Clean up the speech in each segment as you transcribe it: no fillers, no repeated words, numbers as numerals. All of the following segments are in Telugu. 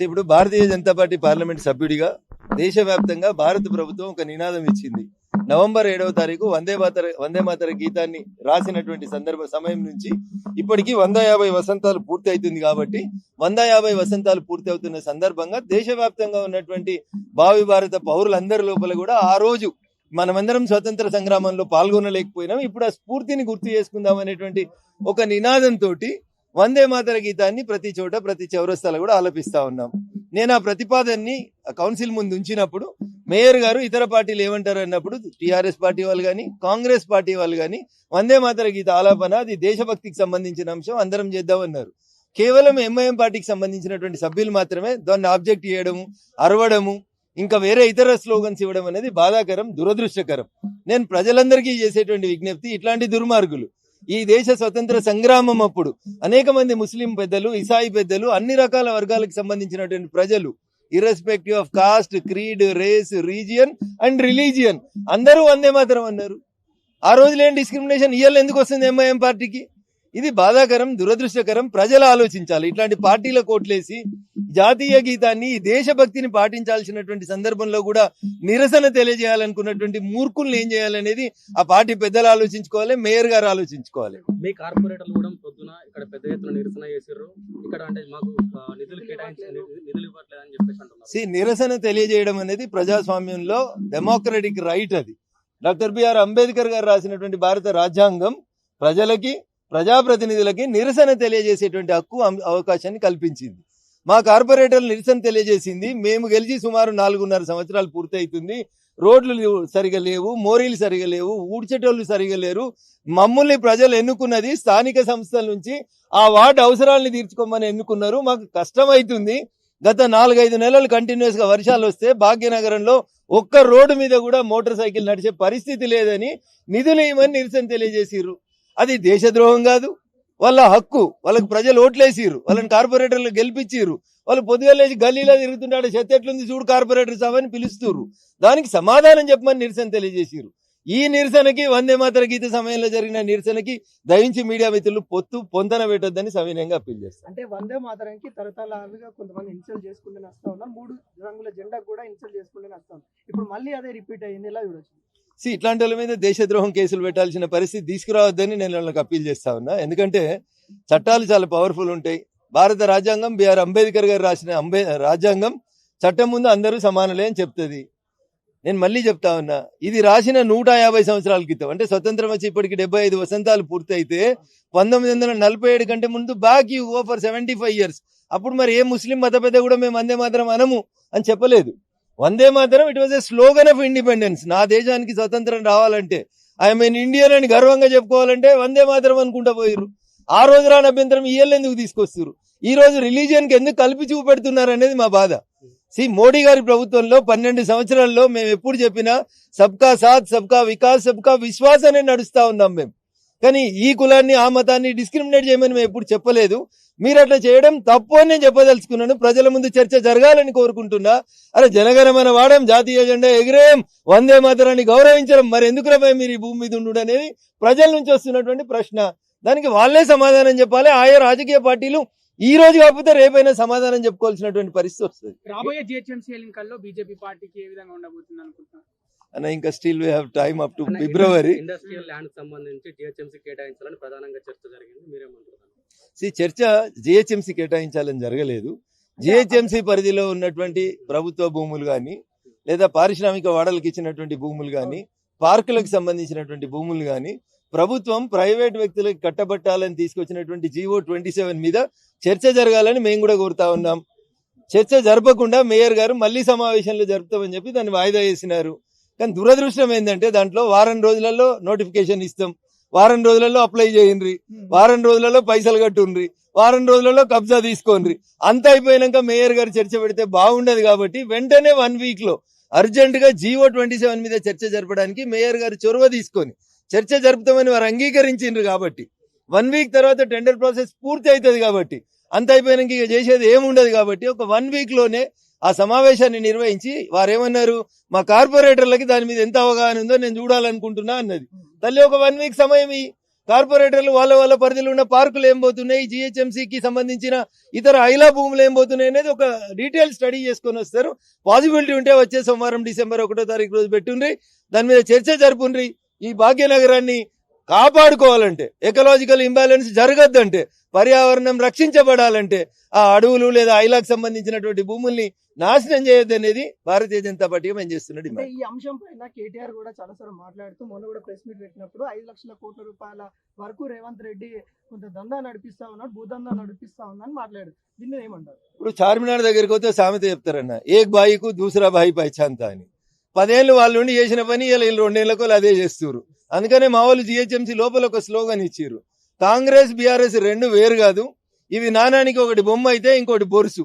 ఇప్పుడు భారతీయ జనతా పార్టీ పార్లమెంట్ సభ్యుడిగా దేశవ్యాప్తంగా భారత ప్రభుత్వం ఒక నినాదం ఇచ్చింది. నవంబర్ 7వ తారీఖు వందే మాతర గీతాన్ని రాసినటువంటి సమయం నుంచి ఇప్పటికీ 150 వసంతాలు పూర్తి అవుతుంది. కాబట్టి 150 వసంతాలు పూర్తి అవుతున్న సందర్భంగా దేశవ్యాప్తంగా ఉన్నటువంటి భావి భారత పౌరులందరి లోపల కూడా ఆ రోజు మనమందరం స్వతంత్ర సంగ్రామంలో పాల్గొనలేకపోయినాం, ఇప్పుడు ఆ స్ఫూర్తిని గుర్తు చేసుకుందాం అనేటువంటి ఒక నినాదంతో వందే మాతర గీతాన్ని ప్రతి చోట ప్రతి చౌరస్తాలో కూడా ఆలపిస్తా ఉన్నాం. నేను ఆ ప్రతిపాదనని కౌన్సిల్ ముందు ఉంచినప్పుడు మేయర్ గారు ఇతర పార్టీలు ఏమంటారు అన్నప్పుడు టీఆర్ఎస్ పార్టీ వాళ్ళు కానీ కాంగ్రెస్ పార్టీ వాళ్ళు కానీ వందే మాతర గీత ఆలాపన అది దేశభక్తికి సంబంధించిన అంశం, అందరం చేద్దామన్నారు. కేవలం ఎంఐఎం పార్టీకి సంబంధించినటువంటి సభ్యులు మాత్రమే దాన్ని ఆబ్జెక్ట్ చేయడము, అరవడము, ఇంకా వేరే ఇతర స్లోగన్స్ ఇవ్వడం అనేది బాధాకరం, దురదృష్టకరం. నేను ప్రజలందరికీ చేసేటువంటి విజ్ఞప్తి, ఇట్లాంటి దుర్మార్గులు ఈ దేశ స్వతంత్ర సంగ్రామం అప్పుడు అనేక మంది ముస్లిం పెద్దలు, ఇసాయి పెద్దలు, అన్ని రకాల వర్గాలకు సంబంధించినటువంటి ప్రజలు irrespective of caste, creed, race, region and religion అందరూ వందే మాతరం అన్నారు. ఆ రోజు లేని డిస్క్రిమినేషన్ ఇవాళ ఎందుకు వస్తుంది ఎంఐఎం పార్టీకి? ఇది బాధాకరం, దురదృష్టకరం. ప్రజలు ఆలోచించాలి. ఇట్లాంటి పార్టీల కోట్లేసి జాతీయ గీతాన్ని, దేశభక్తిని పాటించాల్సినటువంటి సందర్భంలో కూడా నిరసన తెలియజేయాలనుకున్నటువంటి మూర్ఖుల్ని ఏం చేయాలనేది ఆ పార్టీ పెద్దలు ఆలోచించుకోవాలి, మేయర్ గారు ఆలోచించుకోవాలి. మీ కార్పొరేటర్లు కూడా పొద్దున ఇక్కడ పెద్ద ఎత్తున నిరసన చేశారు. ఇక్కడ అంటే మాకు నిధులు ఇవ్వట్లేదని చెప్పేసి అంటున్నారు. నిరసన తెలియజేయడం అనేది ప్రజాస్వామ్యంలో డెమోక్రటిక్ రైట్. అది డాక్టర్ బిఆర్ అంబేద్కర్ గారు రాసినటువంటి భారత రాజ్యాంగం ప్రజలకి, ప్రజాప్రతినిధులకి నిరసన తెలియజేసేటువంటి హక్కు, అవకాశాన్ని కల్పించింది. మా కార్పొరేటర్లు నిరసన తెలియజేసింది. మేము గెలిచి సుమారు 4.5 సంవత్సరాలు పూర్తవుతుంది. రోడ్లు సరిగా లేవు, మోరీలు సరిగా లేవు, ఊడ్చేటోళ్ళు సరిగా లేరు. మమ్మల్ని ప్రజలు ఎన్నుకున్నది స్థానిక సంస్థల నుంచి ఆ వార్డు అవసరాలను తీర్చుకోమని ఎన్నుకున్నారు. మాకు కష్టమవుతుంది. గత 4-5 నెలలు కంటిన్యూస్ గా వర్షాలు వస్తే భాగ్యనగరంలో ఒక్క రోడ్డు మీద కూడా మోటార్ సైకిల్ నడిచే పరిస్థితి లేదని నిధులు ఇవ్వమని నిరసన తెలియజేసిర్రు. అది దేశద్రోహం కాదు, వాళ్ళ హక్కు. వాళ్ళకి ప్రజలు ఓట్లేసిర్రు, వాళ్ళని కార్పొరేటర్లు గెలిపించిర్రు. వాళ్ళు పొద్దుగలేసి గల్లీలో తిరుగుతుంటాడు, చెత్త ఎట్లుంది చూడు కార్పొరేటర్ సాబని పిలుస్తుర్రు. దానికి సమాధానం చెప్పమని నిరసన తెలియజేసిర్రు. ఈ నిరసనకి వందే మాతర గీత సమయంలో జరిగిన నిరసనకి దయించి మీడియా మిత్రులు పొంతన పెట్టొద్దని సవినయంగా అప్పీల్ చేస్తారు. అంటే వందే మాతరంకి తరతరాలుగా కొంతమంది ఇన్సల్ట్ చేసుకుంటూ వస్తా ఉన్నారు. 3 రంగుల జెండా కూడా ఇన్సల్ట్ చేసుకుంటూ వస్తా ఉన్నారు. ఇప్పుడు మళ్ళీ అదే రిపీట్ అయ్యింది, ఎలా చూడొచ్చు? ఇట్లాంటి వాళ్ళ మీద దేశద్రోహం కేసులు పెట్టాల్సిన పరిస్థితి తీసుకురావద్దని నేను వాళ్ళకి అప్పీల్ చేస్తా ఉన్నా. ఎందుకంటే చట్టాలు చాలా పవర్ఫుల్ ఉంటాయి. భారత రాజ్యాంగం, బిఆర్ అంబేద్కర్ గారు రాసిన రాజ్యాంగం చట్టం ముందు అందరూ సమానులే అని చెప్తుంది. నేను మళ్ళీ చెప్తా ఉన్నా, ఇది రాసిన 150 సంవత్సరాల క్రితం, అంటే స్వతంత్రం వచ్చి ఇప్పటికి 75 వసంతాలు పూర్తయితే 1947 కంటే ముందు back you go for 75 years. అప్పుడు మరి ఏ ముస్లిం మత పెద్ద కూడా మేము వందే మాతరం అనము అని చెప్పలేదు. Vande Mataram it was a slogan of independence. నా దేశానికి స్వతంత్రం రావాలంటే, ఐఎమ్ ఎన్ ఇండియన్ అని గర్వంగా చెప్పుకోవాలంటే వందే మాతరం అనుకుంటా పోయిర్రు. ఆ రోజు రాని అభ్యంతరం ఈ ఏళ్ళు ఎందుకు తీసుకొస్తారు? ఈ రోజు రిలీజియన్ కి ఎందుకు కలిపి చూపెడుతున్నారు అనేది మా బాధ. మోడీ గారి ప్రభుత్వంలో 12 సంవత్సరాల్లో మేము ఎప్పుడు చెప్పినా సబ్కా సాత్, సబ్కా వికాస్, సబ్కా విశ్వాస్ అనే నడుస్తా ఉన్నాం మేము. కానీ ఈ కులాన్ని, ఆ మతాన్ని డిస్క్రిమినేట్ చేయమని మేము ఎప్పుడు చెప్పలేదు. మీరు అట్లా చేయడం తప్పు అని నేను చెప్పదలుచుకున్నాను. ప్రజల ముందు చర్చ జరగాలని కోరుకుంటున్నా. అరే జనగణమన వాడడం, జాతీయ జెండా ఎగిరేయం, వందే మాతరాన్ని గౌరవించడం, మరి ఎందుకు రా మీరు ఈ భూమి మీద ఉండు అనేది ప్రజల నుంచి వస్తున్నటువంటి ప్రశ్న. దానికి వాళ్ళే సమాధానం చెప్పాలి. ఆయా రాజకీయ పార్టీలు ఈ రోజు కాకపోతే రేపైనా సమాధానం చెప్పుకోవాల్సినటువంటి పరిస్థితి వస్తుంది. రాబోయే జిహెచ్ఎంసీ ఎన్నికల్లో బీజేపీ పార్టీకి ఏ విధంగా ఉండబోతుంది అనుకుంటున్నారు? అన్న ఇంకా still we have time up to February. Industrial land సంబంధించి జిహెచ్ఎంసీ కేటాయించాలని ప్రధానంగా చర్చ జరిగింది. మీరేమంటారు? చర్చ జిహెచ్ఎంసీ కేటాయించాలని జరగలేదు. జిహెచ్ఎంసీ పరిధిలో ఉన్నటువంటి ప్రభుత్వ భూములు కానీ, లేదా పారిశ్రామిక వాడలకు ఇచ్చినటువంటి భూములు కానీ, పార్కులకు సంబంధించినటువంటి భూములు కానీ ప్రభుత్వం ప్రైవేట్ వ్యక్తులకు కట్టబట్టాలని తీసుకొచ్చినటువంటి జీవో 27 మీద చర్చ జరగాలని మేము కూడా కోరుతా ఉన్నాం. చర్చ జరపకుండా మేయర్ గారు మళ్ళీ సమావేశంలో జరుపుతామని చెప్పి దాన్ని వాయిదా చేసినారు. కానీ దురదృష్టం ఏంటంటే దాంట్లో వారం రోజులలో నోటిఫికేషన్ ఇస్తాం, వారం రోజులలో అప్లై చేయండి, వారం రోజులలో పైసలు కట్టుండ్రి, వారం రోజులలో కబ్జా తీసుకోండి. అంత అయిపోయినాక మేయర్ గారు చర్చ పెడితే బాగుండదు. కాబట్టి వెంటనే 1 week లో అర్జెంట్ గా జీవో 27 మీద చర్చ జరపడానికి మేయర్ గారు చొరవ తీసుకొని చర్చ జరుపుతామని వారు అంగీకరించిండ్రు. కాబట్టి 1 week తర్వాత టెండర్ ప్రాసెస్ పూర్తి అవుతుంది. కాబట్టి అంత అయిపోయినాక ఇక చేసేది ఏముండదు. కాబట్టి ఒక 1 week లోనే ఆ సమావేశాన్ని నిర్వహించి వారేమన్నారు, మా కార్పొరేటర్లకి దాని మీద ఎంత అవగాహన ఉందో నేను చూడాలనుకుంటున్నా అన్నది. తల్లి ఒక 1 week సమయం కార్పొరేటర్లు వాళ్ళ పరిధిలో ఉన్న పార్కులు ఏం పోతున్నాయి, జిహెచ్ఎంసీకి సంబంధించిన ఇతర ఐలా భూములు ఏం పోతున్నాయి అనేది ఒక డీటెయిల్ స్టడీ చేసుకొని వస్తారు. పాసిబిలిటీ ఉంటే వచ్చే సోమవారం డిసెంబర్ 1వ తారీఖు రోజు పెట్టుండ్రి, దాని మీద చర్చ జరుపుండ్రి. ఈ భాగ్యనగరాన్ని కాపాడుకోవాలంటే, ఎకలాజికల్ ఇంబ్యాలెన్స్ జరగద్దంటే, పర్యావరణం రక్షించబడాలంటే ఆ అడవులు లేదా ఐలాకు సంబంధించినటువంటి భూముల్ని నాశనం చేయొద్దు అనేది భారతీయ జనతా పార్టీగా మేము చేస్తున్న అంటే డిమాండ్. ఈ అంశం పైన కేటీఆర్ కూడా చాలాసార్లు మాట్లాడుతూ మొన్న కూడా ప్రెస్ మీట్ పెట్టినప్పుడు 5 లక్షల కోట్ల రూపాయల వరకు రేవంత్ రెడ్డి కొంత దందా నడిపిస్తా ఉన్నాడు, భూదందా నడిపిస్తా ఉన్నాడు మాట్లాడు. దీన్ని ఏమంటారు? ఇప్పుడు చార్మినార్ దగ్గరికి పోతే సామెత చెప్తారన్న, ఏక్ బాయికు దూసరా బాయి పైచాంత అని. 10 ఏళ్ళు వాళ్ళు ఉండి చేసిన పని ఇలా 2 ఏళ్లకు అదే చేస్తున్నారు. అందుకనే మా వాళ్ళు జిహెచ్ఎంసీ లోపల ఒక స్లోగన్ ఇచ్చారు, కాంగ్రెస్ బీఆర్ఎస్ రెండు వేరు కాదు, ఇవి నాణానికి ఒకటి బొమ్మ అయితే ఇంకోటి బొరుసు.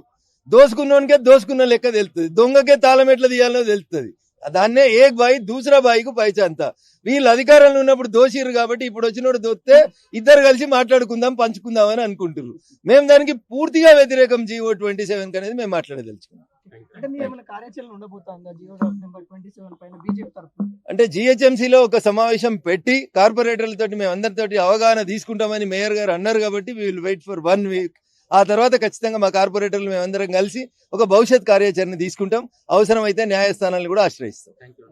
దోసుకున్నోనికే దోసుకున్న లెక్క తెలుస్తుంది, దొంగకే తాళం ఎట్లా తీయాలో తెలుస్తుంది. దాన్నే ఏక్ బాయి దూసరా బాయికు పైచాంత. వీళ్ళు అధికారంలో ఉన్నప్పుడు దోషిరు కాబట్టి ఇప్పుడు వచ్చినోడు దొస్తే ఇద్దరు కలిసి మాట్లాడుకుందాం, పంచుకుందాం అని అనుకుంటున్నారు. మేము దానికి పూర్తిగా వ్యతిరేకం GO 27 అనేది మేము మాట్లాడదలుచుకున్నాం. అంటే మీరు ఏమైనా కార్యాచరణ ఉండబోతుందా GO నెంబర్ 27 పైన బీజేపీ తరఫున? అంటే జిహెచ్ఎంసీలో ఒక సమావేశం పెట్టి కార్పొరేటర్లతోటి మేము అందరితోటి అవగాహన తీసుకుంటామని మేయర్ గారు అన్నారు కాబట్టి we will wait for 1 week. ఆ తర్వాత ఖచ్చితంగా మా కార్పొరేటర్లు మేమందరం కలిసి ఒక భవిష్యత్ కార్యాచరణ తీసుకుంటాం. అవసరమైతే న్యాయస్థానాలను కూడా ఆశ్రయిస్తాం. Thank you.